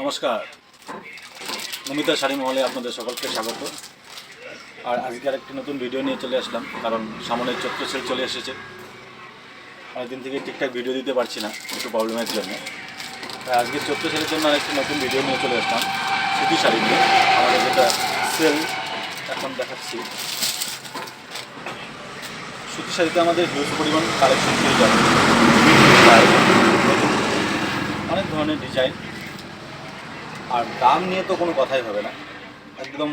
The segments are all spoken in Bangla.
নমস্কার, নমিতা শাড়ি মহলে আপনাদের সকলকে স্বাগত। আর আজকে আরেকটি নতুন ভিডিও নিয়ে চলে আসলাম, কারণ সামনে চৈত্র সেল চলে এসেছে। অনেকদিন থেকে ঠিকঠাক ভিডিও দিতে পারছি না, একটু প্রবলেমের জন্য। তাই আজকে চৈত্র সেলের জন্য আরেকটি নতুন ভিডিও নিয়ে চলে আসলাম সুতি শাড়ি নিয়ে। আমাদের যেটা সেল এখন দেখাচ্ছি, সুতি শাড়িতে আমাদের হিউজ পরিমাণ কালেকশন পেয়ে যাবে। অনেক ধরনের ডিজাইন, আর দাম নিয়ে তো কোনো কথাই হবে না, একদম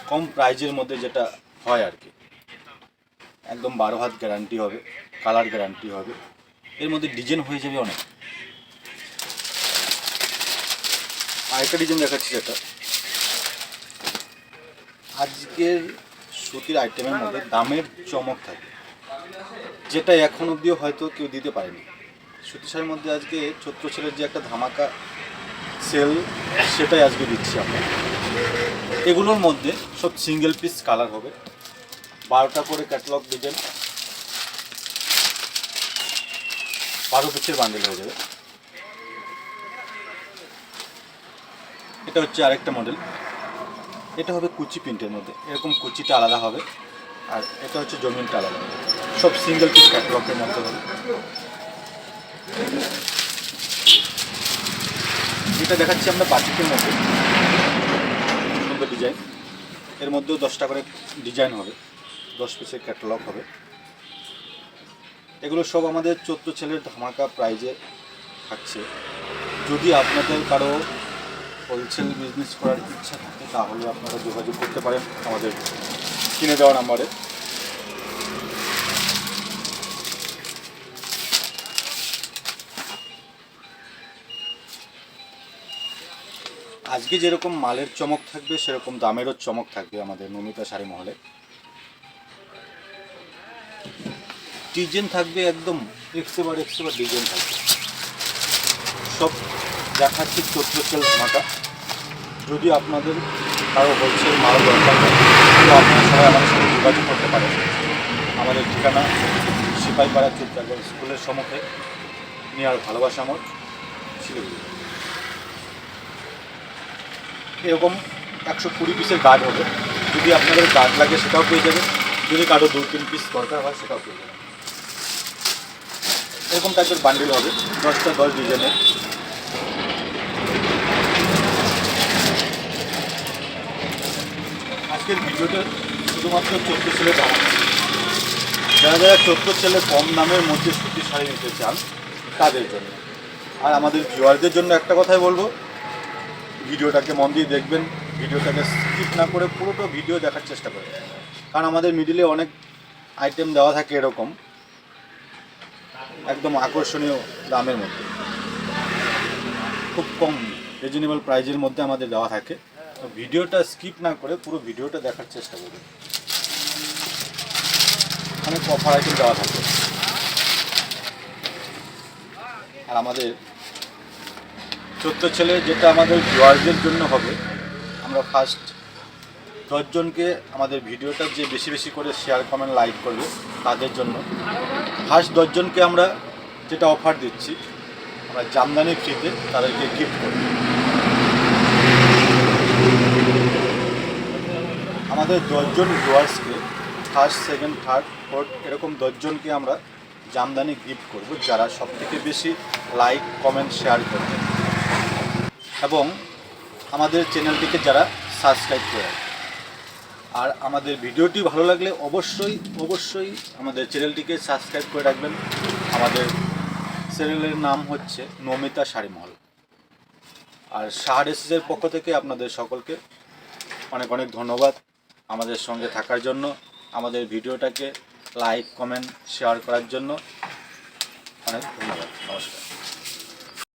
কম প্রাইজের মধ্যে যেটা হয় আর কি। একদম 12 হাত গ্যারান্টি হবে, কালার গ্যারান্টি হবে, এর মধ্যে ডিজাইন হয়ে যাবে অনেক। আরেকটা ডিজাইন দেখাচ্ছি, যেটা আজকের সুতির আইটেমের মধ্যে দামের চমক থাকে, যেটা এখন অবধিও হয়তো কেউ দিতে পারেনি। সুতি শাড়ির মধ্যে আজকে চৈত্র সেলের যে একটা ধামাকা সেল, সেটাই আজকে দিচ্ছি আমরা। এগুলোর মধ্যে সব সিঙ্গেল পিস কালার হবে, 12টা করে ক্যাটালগ ডিজাইন, 12 পিসের বান্ডেল হয়ে যাবে। এটা হচ্ছে আরেকটা মডেল, এটা হবে কুচি প্রিন্টের মধ্যে, এরকম কুচিটা আলাদা হবে, আর এটা হচ্ছে জমিনটা আলাদা হবে। সব সিঙ্গেল পিস ক্যাটালগের মধ্যে হবে। এটা দেখাচ্ছি আমরা বাটিকের মধ্যে, সুন্দর ডিজাইন। এর মধ্যেও 10টা করে ডিজাইন হবে, 10 পিসের ক্যাটালগ হবে। এগুলো সব আমাদের চৈত্র সেলের ধামাকা প্রাইজে থাকছে। যদি আপনাদের কারো হোলসেল বিজনেস করার ইচ্ছা থাকে, তাহলে আপনারা যোগাযোগ করতে পারেন আমাদের কিনে দেওয়া নাম্বারে। আজকে যেরকম মালের চমক থাকবে, সেরকম দামেরও চমক থাকবে আমাদের নমিতা শাড়ি মহলে। ডিজাইন থাকবে একদম এক্সেবার ডিজাইন থাকবে। সব দেখাচ্ছি চৈত্র সেল ধামাকা। যদি আপনাদের কারো হোলসেল মাল দরকার হয়, তো আপনারা সবাই আমাদের সাথে যোগাযোগ করতে পারেন। আমাদের ঠিকানা সিপাহীপাড়া চিত্রাগড় স্কুলের সম্মুখে, নিয়ার ভালোবাসা মোড়, শিলিগুড়ি। এরকম 120 পিসের গার্ড হবে। যদি আপনাদের গার্ড লাগে সেটাও পেয়ে যাবেন, যদি কারো 2-3 পিস দরকার হয় সেটাও পেয়ে যাবেন। এরকম টাইপের বান্ডিল হবে, 10টা 10 ডিজাইনের। আজকের ভিডিওটা শুধুমাত্র চৈত্র সেলের দাম। যারা যারা চৈত্র সেলে কম দামের মধ্যে সুতি শাড়ি নিতে চান, তাদের জন্য। আর আমাদের ভিউয়ারদের জন্য একটা কথাই বলবো, ভিডিওটাকে মন দিয়ে দেখবেন, ভিডিওটাকে স্কিপ না করে পুরোটা ভিডিও দেখার চেষ্টা করবেন। কারণ আমাদের মিডিলে অনেক আইটেম দেওয়া থাকে এরকম একদম আকর্ষণীয় দামের মধ্যে, খুব কম রিজনেবল প্রাইজের মধ্যে আমাদের দেওয়া থাকে। তো ভিডিওটা স্কিপ না করে পুরো ভিডিওটা দেখার চেষ্টা করবেন। অনেক অফার আইটেম দেওয়া থাকে। আর আমাদের চৈত্র সেলে যেটা আমাদের ভিউয়ারদের জন্য হবে, আমরা ফার্স্ট 10 জনকে আমাদের ভিডিওটা যে বেশি বেশি করে শেয়ার কমেন্ট লাইক করবে, তাদের জন্য ফার্স্ট 10 জনকে আমরা যেটা অফার দিচ্ছি, আমরা জামদানি ফ্রিতে তাদেরকে গিফট করব। আমাদের 10 জন ভিউয়ার্সকে ফার্স্ট, সেকেন্ড, থার্ড, ফোর্থ এরকম 10 জনকে আমরা জামদানি গিফট করব, যারা সবথেকে বেশি লাইক কমেন্ট শেয়ার করবে এবং আমাদের চ্যানেলটিকে যারা সাবস্ক্রাইব করে। আর আমাদের ভিডিওটি ভালো লাগলে অবশ্যই আমাদের চ্যানেলটিকে সাবস্ক্রাইব করে রাখবেন। আমাদের চ্যানেলের নাম হচ্ছে নমিতা শাড়ি মহল। আর শাহর এসেসের পক্ষ থেকে আপনাদের সকলকে অনেক অনেক ধন্যবাদ আমাদের সঙ্গে থাকার জন্য, আমাদের ভিডিওটাকে লাইক কমেন্ট শেয়ার করার জন্য অনেক ধন্যবাদ। নমস্কার।